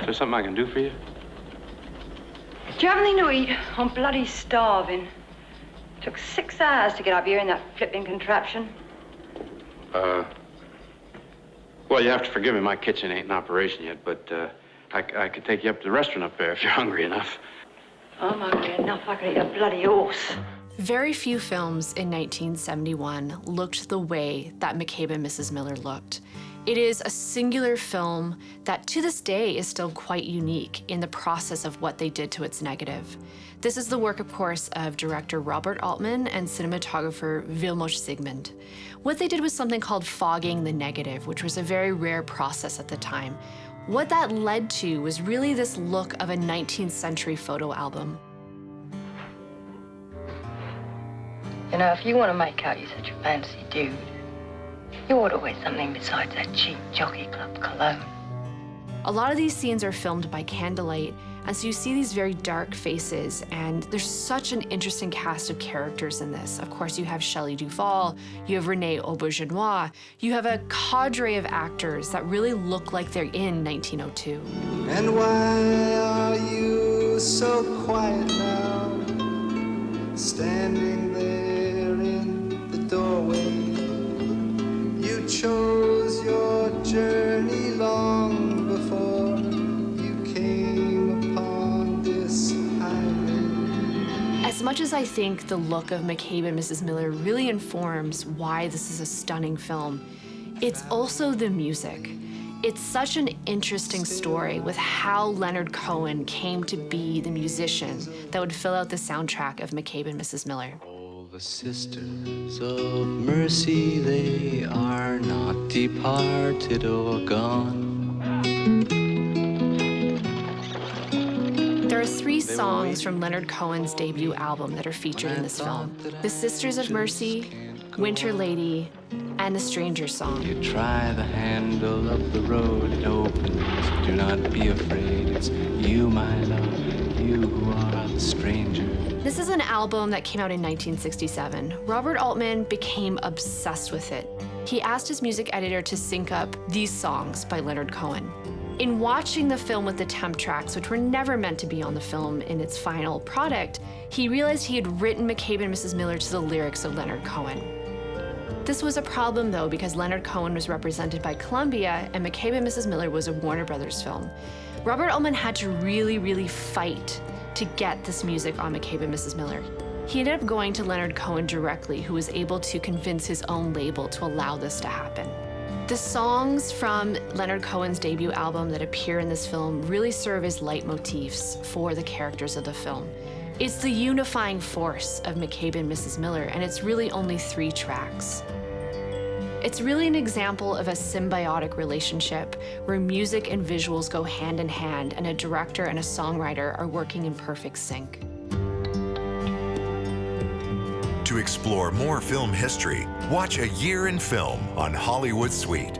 there something I can do for you? Do you have anything to eat? I'm bloody starving. Took 6 hours to get up here in that flipping contraption. Well, you have to forgive me. My kitchen ain't in operation yet, but I could take you up to the restaurant up there if you're hungry enough. I'm hungry enough. I could eat a bloody horse. Very few films in 1971 looked the way that McCabe and Mrs. Miller looked. It is a singular film that to this day is still quite unique in the process of what they did to its negative. This is the work, of course, of director Robert Altman and cinematographer Vilmos Zsigmond. What they did was something called fogging the negative, which was a very rare process at the time. What that led to was really this look of a 19th century photo album. You know, if you want to make out you're such a fancy dude, you ought to wear something besides that cheap Jockey Club cologne. A lot of these scenes are filmed by candlelight, and so you see these very dark faces, and there's such an interesting cast of characters in this. Of course, you have Shelley Duvall, you have Renee Auberjonois, you have a cadre of actors that really look like they're in 1902. And why are you so quiet now, standing there in the doorway? You chose your journey long before you came upon this highway. As much as I think the look of McCabe and Mrs. Miller really informs why this is a stunning film, it's also the music. It's such an interesting story with how Leonard Cohen came to be the musician that would fill out the soundtrack of McCabe and Mrs. Miller. The sisters of mercy, they are not departed or gone. There are 3 songs from Leonard Cohen's debut album that are featured in this film: The Sisters of Mercy, Winter Lady, and The Stranger Song. You try the handle of the road, it opens. Do not be afraid, it's you, my love, you who are the stranger. This is an album that came out in 1967. Robert Altman became obsessed with it. He asked his music editor to sync up these songs by Leonard Cohen. In watching the film with the temp tracks, which were never meant to be on the film in its final product, he realized he had written McCabe and Mrs. Miller to the lyrics of Leonard Cohen. This was a problem, though, because Leonard Cohen was represented by Columbia and McCabe and Mrs. Miller was a Warner Brothers film. Robert Altman had to really fight to get this music on McCabe and Mrs. Miller. He ended up going to Leonard Cohen directly, who was able to convince his own label to allow this to happen. The songs from Leonard Cohen's debut album that appear in this film really serve as leitmotifs for the characters of the film. It's the unifying force of McCabe and Mrs. Miller, and it's really only 3 tracks. It's really an example of a symbiotic relationship where music and visuals go hand in hand and a director and a songwriter are working in perfect sync. To explore more film history, watch A Year in Film on Hollywood Suite.